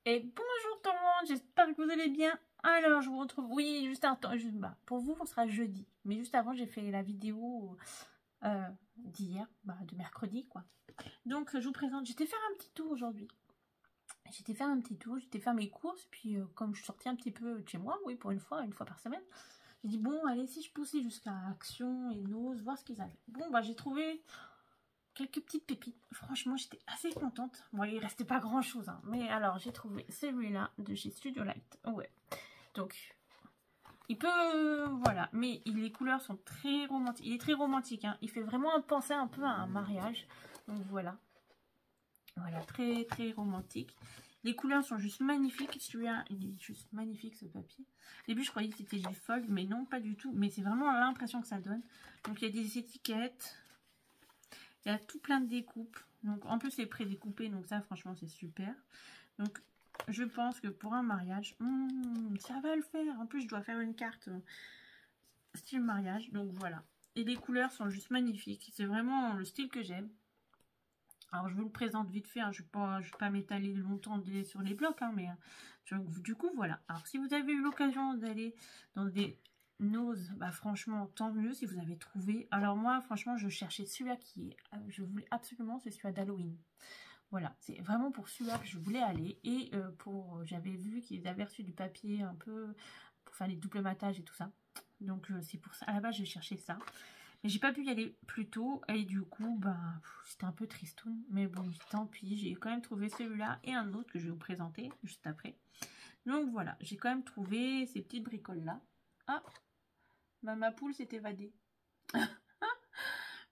Et bonjour tout le monde, j'espère que vous allez bien. Alors, je vous retrouve, oui, juste un temps, pour vous, on sera jeudi. Mais juste avant, j'ai fait la vidéo d'hier, de mercredi, quoi. Donc, je vous présente, j'étais faire un petit tour aujourd'hui. J'étais faire mes courses, puis comme je suis sortie un petit peu de chez moi, oui, pour une fois par semaine, j'ai dit, bon, allez, si je poussais jusqu'à Action et Nose, voir ce qu'ils avaient. Bon, j'ai trouvé quelques petites pépites. Franchement, j'étais assez contente. Bon, il restait pas grand chose, hein. Mais alors, j'ai trouvé celui-là de chez Studio Light. Ouais. Donc, il peut... voilà. Mais les couleurs sont très romantiques. Il est très romantique, hein. Il fait vraiment penser un peu à un mariage. Donc, voilà. Voilà, très, très romantique. Les couleurs sont juste magnifiques. Celui-là, il est juste magnifique, ce papier. Au début, je croyais que c'était du fold, mais non, pas du tout. Mais c'est vraiment l'impression que ça donne. Donc, il y a des étiquettes. Il y a tout plein de découpes. Donc, en plus, c'est pré-découpé. Donc, ça, franchement, c'est super. Donc, je pense que pour un mariage, ça va le faire. En plus, je dois faire une carte style mariage. Donc, voilà. Et les couleurs sont juste magnifiques. C'est vraiment le style que j'aime. Alors, je vous le présente vite fait. Hein. Je ne vais pas m'étaler longtemps sur les blocs. Hein, mais du coup, voilà. Alors, si vous avez eu l'occasion d'aller dans des Nose, franchement, tant mieux si vous avez trouvé. Alors moi, franchement, je cherchais celui-là je voulais absolument, c'est celui-là d'Halloween. Voilà, c'est vraiment pour celui-là que je voulais aller. Et j'avais vu qu'ils avaient reçu du papier un peu pour faire les doubles matages et tout ça. Donc c'est pour ça, à la base, je cherchais ça. Mais j'ai pas pu y aller plus tôt. Et du coup, c'était un peu tristoun. Mais bon, tant pis, j'ai quand même trouvé celui-là et un autre que je vais vous présenter juste après. Donc voilà, j'ai quand même trouvé ces petites bricoles-là. Ah, ma poule s'est évadée.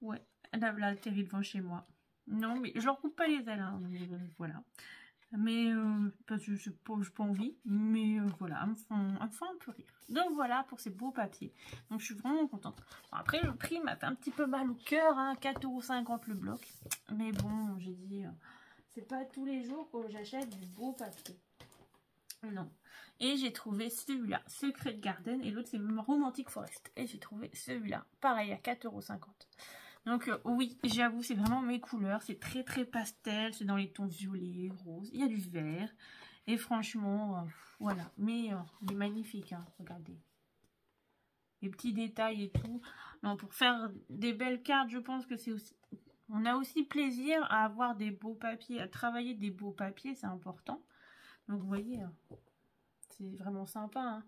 Ouais, elle a atterri devant chez moi. Non, mais je leur coupe pas les ailes, hein, voilà. Mais, parce que je n'ai pas envie, mais voilà, elles me font un peu rire. Donc voilà pour ces beaux papiers. Donc je suis vraiment contente. Bon, après, le prix m'a fait un petit peu mal au cœur, hein, 4,50 € le bloc. Mais bon, j'ai dit, c'est pas tous les jours que j'achète du beau papier. Non. Et j'ai trouvé celui-là, Secret Garden, et l'autre c'est Romantic Forest. Et j'ai trouvé celui-là, pareil, à 4,50 €. Donc oui, j'avoue, c'est vraiment mes couleurs. C'est très très pastel, c'est dans les tons violets, roses. Il y a du vert. Et franchement, voilà. Mais il est magnifique, hein, regardez. Les petits détails et tout. Non, pour faire des belles cartes, je pense que c'est aussi... On a aussi plaisir à avoir des beaux papiers, à travailler des beaux papiers, c'est important. Donc vous voyez, c'est vraiment sympa, hein.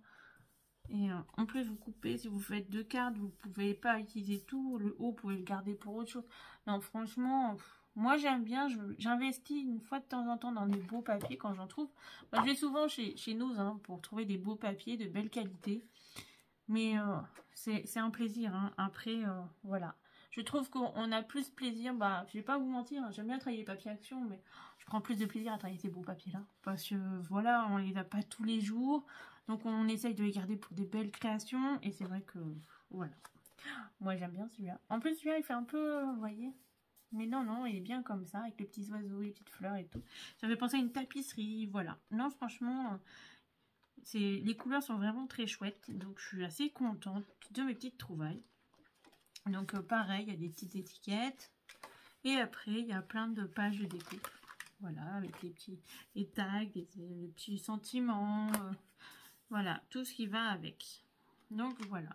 Et en plus, vous coupez, si vous faites deux cartes, vous ne pouvez pas utiliser tout. Le haut, vous pouvez le garder pour autre chose. Non, franchement, moi j'aime bien. J'investis une fois de temps en temps dans des beaux papiers quand j'en trouve. Je vais souvent chez Nose, hein, pour trouver des beaux papiers de belle qualité. Mais c'est un plaisir, hein. Après, voilà. Je trouve qu'on a plus plaisir, je vais pas vous mentir, hein, j'aime bien travailler les papiers action, mais je prends plus de plaisir à travailler ces beaux papiers-là. Parce que, voilà, on les a pas tous les jours, donc on essaye de les garder pour des belles créations, et c'est vrai que, voilà. Moi, j'aime bien celui-là. En plus, celui-là, il fait un peu, vous voyez, mais non, il est bien comme ça, avec les petits oiseaux, les petites fleurs et tout. Ça fait penser à une tapisserie, voilà. Non, franchement... les couleurs sont vraiment très chouettes, donc je suis assez contente de mes petites trouvailles. Donc pareil, il y a des petites étiquettes. Et après, il y a plein de pages de découpe. Voilà, avec les tags, les petits sentiments. Voilà, tout ce qui va avec. Donc voilà.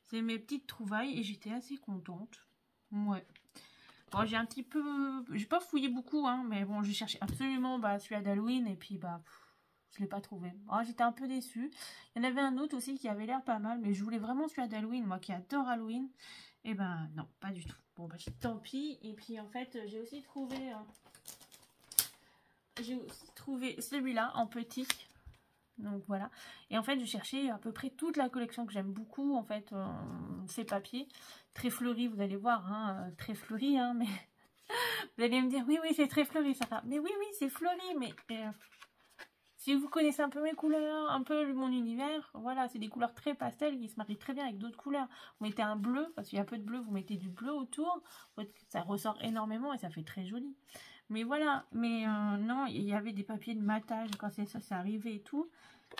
C'est mes petites trouvailles et j'étais assez contente. Ouais. Bon, j'ai un petit peu... J'ai pas fouillé beaucoup, hein, mais bon, j'ai cherché absolument celui-là d'Halloween et puis je l'ai pas trouvé. Oh, j'étais un peu déçue. Il y en avait un autre aussi qui avait l'air pas mal, mais je voulais vraiment celui-là d'Halloween, moi qui adore Halloween. Et non, pas du tout. Bon, tant pis. Et puis en fait, j'ai aussi trouvé celui-là en petit. Donc voilà. Et en fait, je cherchais à peu près toute la collection que j'aime beaucoup, en fait, ces papiers. Très fleuris, vous allez voir, hein, très fleuris, hein, mais... Vous allez me dire, oui, c'est très fleuri, ça va. Mais oui, c'est fleuri, mais... si vous connaissez un peu mes couleurs, un peu mon univers, voilà, c'est des couleurs très pastel qui se marient très bien avec d'autres couleurs. Vous mettez un bleu, parce qu'il y a un peu de bleu, vous mettez du bleu autour, ça ressort énormément et ça fait très joli. Mais voilà, mais non, il y avait des papiers de matage quand c'est arrivé et tout.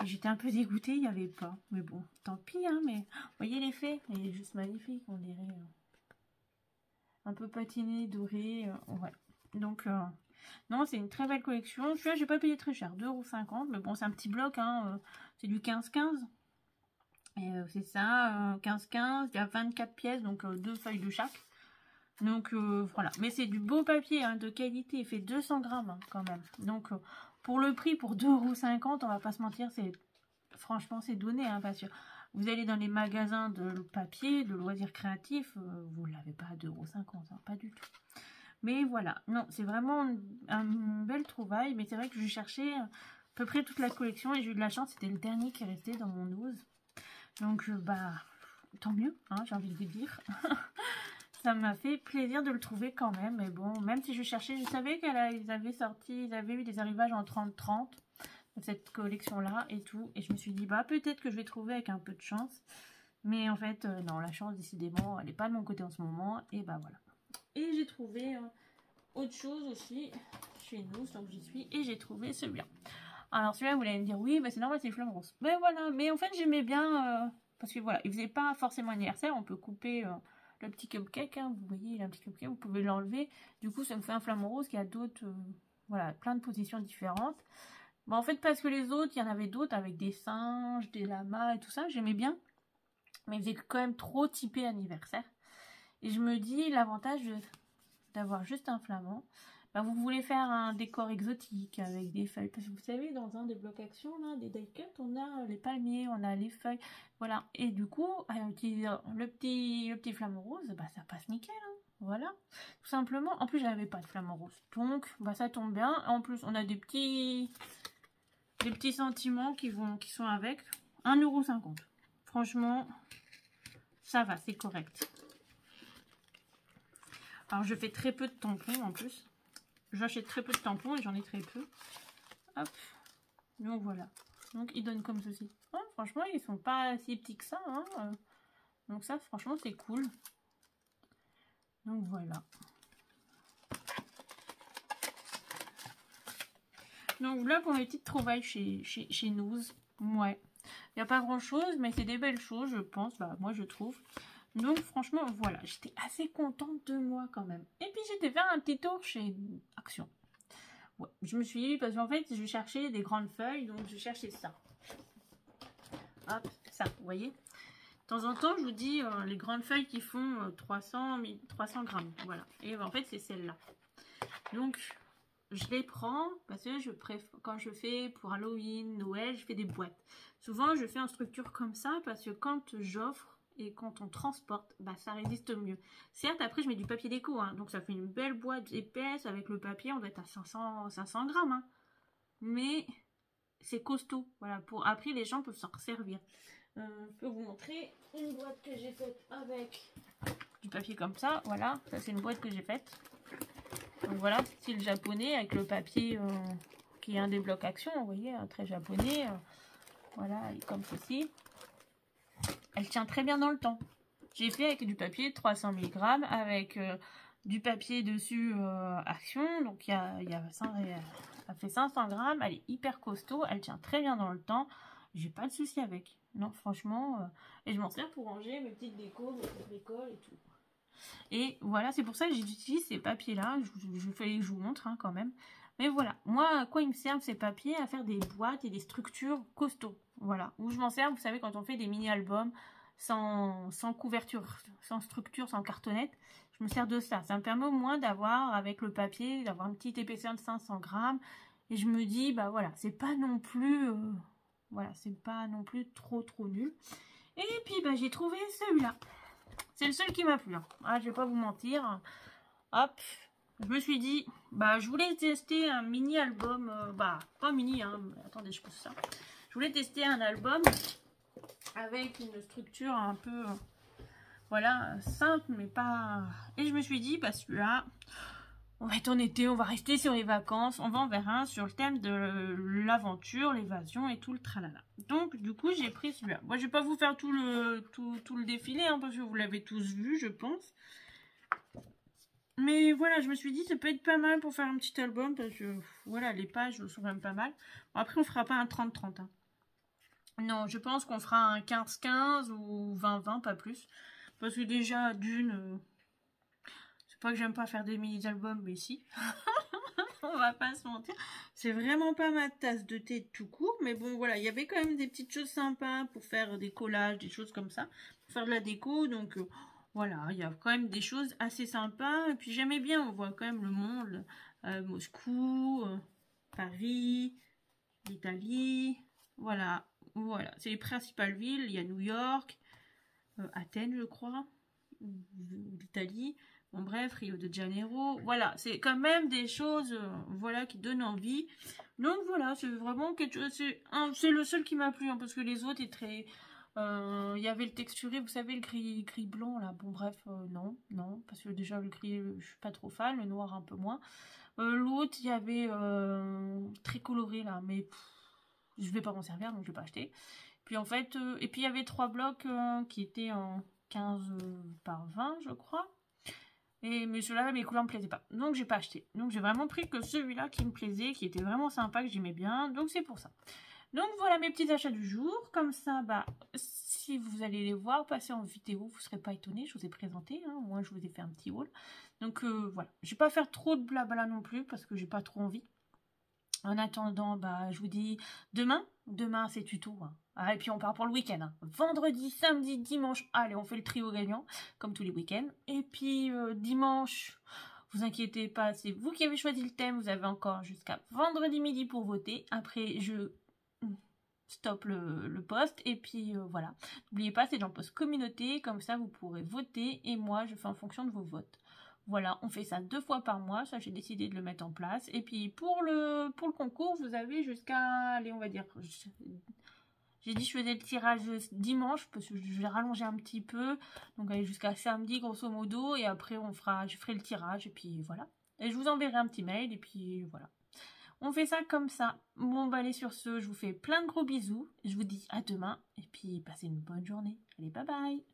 J'étais un peu dégoûtée, il n'y avait pas. Mais bon, tant pis, hein, mais voyez l'effet, il est juste magnifique, on dirait. Un peu patiné, doré, ouais. Donc... Non, c'est une très belle collection. Celui-là, j'ai pas payé très cher, 2,50 €. Mais bon, c'est un petit bloc, hein. C'est du 15-15. Et c'est ça, 15-15. Il y a 24 pièces, donc 2 feuilles de chaque. Donc voilà. Mais c'est du beau papier, hein, de qualité. Il fait 200 grammes hein, quand même. Donc pour le prix, pour 2,50 €, on va pas se mentir, c'est franchement, c'est donné. Hein, parce que vous allez dans les magasins de papier, de loisirs créatifs, vous ne l'avez pas à 2,50 €. Hein, pas du tout. Mais voilà, non, c'est vraiment une belle trouvaille. Mais c'est vrai que je cherchais à peu près toute la collection et j'ai eu de la chance. C'était le dernier qui est resté dans mon ose. Donc, bah, tant mieux, hein, j'ai envie de vous dire. Ça m'a fait plaisir de le trouver quand même. Mais bon, même si je cherchais, je savais qu'ils avaient eu des arrivages en 30-30. Cette collection-là et tout. Et je me suis dit, bah, peut-être que je vais trouver avec un peu de chance. Mais en fait, non, la chance, décidément, elle n'est pas de mon côté en ce moment. Et bah, voilà. Et j'ai trouvé autre chose aussi chez nous, tant que j'y suis, et j'ai trouvé celui-là. Alors celui-là, vous allez me dire, oui, bah, c'est normal, c'est flamme rose. Mais voilà, mais en fait, j'aimais bien, parce que voilà, il faisait pas forcément anniversaire, on peut couper le petit cupcake, hein, vous voyez, il a un petit cupcake, vous pouvez l'enlever. Du coup, ça me fait un flamme rose qui a d'autres, voilà, plein de positions différentes. Bon, en fait, parce que les autres, il y en avait d'autres avec des singes, des lamas et tout ça, j'aimais bien. Mais il faisait quand même trop typé anniversaire. Et je me dis, l'avantage d'avoir juste un flamand, bah, vous voulez faire un décor exotique avec des feuilles. Parce que vous savez, dans un des blocs action, là, des die cut, on a les palmiers, on a les feuilles. Voilà. Et du coup, le petit flamant rose, bah, ça passe nickel. Hein. Voilà. Tout simplement. En plus, j'avais pas de flamant rose. Donc, bah, ça tombe bien. En plus, on a des petits sentiments qui sont avec. 1,50 €. Franchement, ça va, c'est correct. Alors, je fais très peu de tampons en plus. J'achète très peu de tampons et j'en ai très peu. Hop. Donc, voilà. Donc, ils donnent comme ceci. Oh, franchement, ils sont pas si petits que ça. Hein. Donc, ça, franchement, c'est cool. Donc, voilà. Donc, là, pour mes petites trouvailles chez nous. Ouais. Il n'y a pas grand-chose, mais c'est des belles choses, je pense. Bah, moi, je trouve. Donc, franchement, voilà. J'étais assez contente de moi, quand même. Et puis, j'étais faire un petit tour chez Action. Ouais, je me suis dit, parce qu'en fait, je cherchais des grandes feuilles, donc je cherchais ça. Hop, ça, vous voyez. De temps en temps, je vous dis, les grandes feuilles qui font 300 grammes. Voilà. Et en fait, c'est celle-là. Donc, je les prends parce que je préfère, quand je fais pour Halloween, Noël, je fais des boîtes. Souvent, je fais en structure comme ça parce que quand j'offre et quand on transporte, bah, ça résiste mieux. Certes, après, je mets du papier déco, hein, donc ça fait une belle boîte épaisse avec le papier, on doit être à 500 grammes. Hein. Mais c'est costaud, voilà, pour après, les gens peuvent s'en servir. Je peux vous montrer une boîte que j'ai faite avec du papier comme ça, voilà, ça c'est une boîte que j'ai faite. Donc voilà, style japonais avec le papier qui est un des blocs action, vous voyez, très japonais. Voilà, comme ceci. Elle tient très bien dans le temps. J'ai fait avec du papier 300 mg avec du papier dessus action. Donc ça fait 500 grammes. Elle est hyper costaud. Elle tient très bien dans le temps. J'ai pas de souci avec. Non, franchement. Et je m'en sers pour ranger mes petites décos, mes petites bricoles et tout. Et voilà, c'est pour ça que j'utilise ces papiers-là. Je fais que je vous montre hein, quand même. Mais voilà, moi, à quoi ils me servent ces papiers? À faire des boîtes et des structures costauds. Voilà, où je m'en sers, vous savez, quand on fait des mini-albums sans couverture, sans structure, sans cartonnette, je me sers de ça. Ça me permet au moins d'avoir, avec le papier, d'avoir une petite épaisseur de 500 grammes. Et je me dis, bah voilà, c'est pas non plus... voilà, c'est pas non plus trop nul. Et puis, bah j'ai trouvé celui-là. C'est le seul qui m'a plu. Hein. Ah, je vais pas vous mentir. Hop, je me suis dit, bah, je voulais tester un mini-album. Bah, pas mini, hein. Attendez, je pousse ça. Je voulais tester un album avec une structure un peu, voilà, simple, mais pas... Et je me suis dit, bah, celui-là, on va être en été, on va rester sur les vacances, on va en vers un sur le thème de l'aventure, l'évasion et tout le tralala. Donc, du coup, j'ai pris celui-là. Moi, je vais pas vous faire tout le défilé, hein, parce que vous l'avez tous vu, je pense. Mais voilà, je me suis dit, ça peut être pas mal pour faire un petit album, parce que, voilà, les pages sont quand même pas mal. Bon, après, on fera pas un 30-30, hein. Non, je pense qu'on fera un 15-15 ou 20-20, pas plus. Parce que déjà, d'une... c'est pas que j'aime pas faire des mini-albums, mais si. On va pas se mentir. C'est vraiment pas ma tasse de thé tout court. Mais bon, voilà, il y avait quand même des petites choses sympas pour faire des collages, des choses comme ça. Pour faire de la déco. Donc, voilà, il y a quand même des choses assez sympas. Et puis, j'aimais bien. On voit quand même le monde. Moscou, Paris, l'Italie. Voilà, voilà. C'est les principales villes. Il y a New York, Athènes, je crois. L'Italie. Bon, bref, Rio de Janeiro, voilà, c'est quand même des choses, voilà, qui donnent envie. Donc voilà, c'est vraiment quelque chose, c'est le seul qui m'a plu, hein, parce que les autres étaient très, il y avait le texturé, vous savez, le gris blanc, là, bon, bref, non, parce que déjà, le gris, je suis pas trop fan, le noir un peu moins. L'autre, il y avait, très coloré, là, mais je vais pas m'en servir, donc je vais pas acheter. Puis en fait, et puis il y avait 3 blocs qui étaient en 15 par 20, je crois. Mais ceux-là, mes couleurs me plaisaient pas. Donc, j'ai pas acheté. Donc, j'ai vraiment pris que celui-là qui me plaisait, qui était vraiment sympa, que j'aimais bien. Donc, c'est pour ça. Donc, voilà mes petits achats du jour. Comme ça, bah, si vous allez les voir passer en vidéo, vous serez pas étonnés. Je vous ai présenté. Hein. Moi, je vous ai fait un petit haul. Donc, voilà. Je vais pas faire trop de blabla non plus parce que j'ai pas trop envie. En attendant, bah, je vous dis demain. Demain, c'est tuto. Hein. Ah, et puis, on part pour le week-end. Hein. Vendredi, samedi, dimanche. Allez, on fait le trio gagnant, comme tous les week-ends. Et puis, dimanche, vous inquiétez pas, c'est vous qui avez choisi le thème. Vous avez encore jusqu'à vendredi midi pour voter. Après, je stoppe le post. Et puis, voilà. N'oubliez pas, c'est dans le post communauté. Comme ça, vous pourrez voter. Et moi, je fais en fonction de vos votes. Voilà, on fait ça 2 fois par mois, ça j'ai décidé de le mettre en place. Et puis pour le concours, vous avez jusqu'à, allez on va dire, j'ai dit je faisais le tirage dimanche parce que je l'ai rallongé un petit peu. Donc allez jusqu'à samedi grosso modo et après je ferai le tirage et puis voilà. Et je vous enverrai un petit mail et puis voilà. On fait ça comme ça. Bon bah allez sur ce, je vous fais plein de gros bisous. Je vous dis à demain et puis passez une bonne journée. Allez bye bye.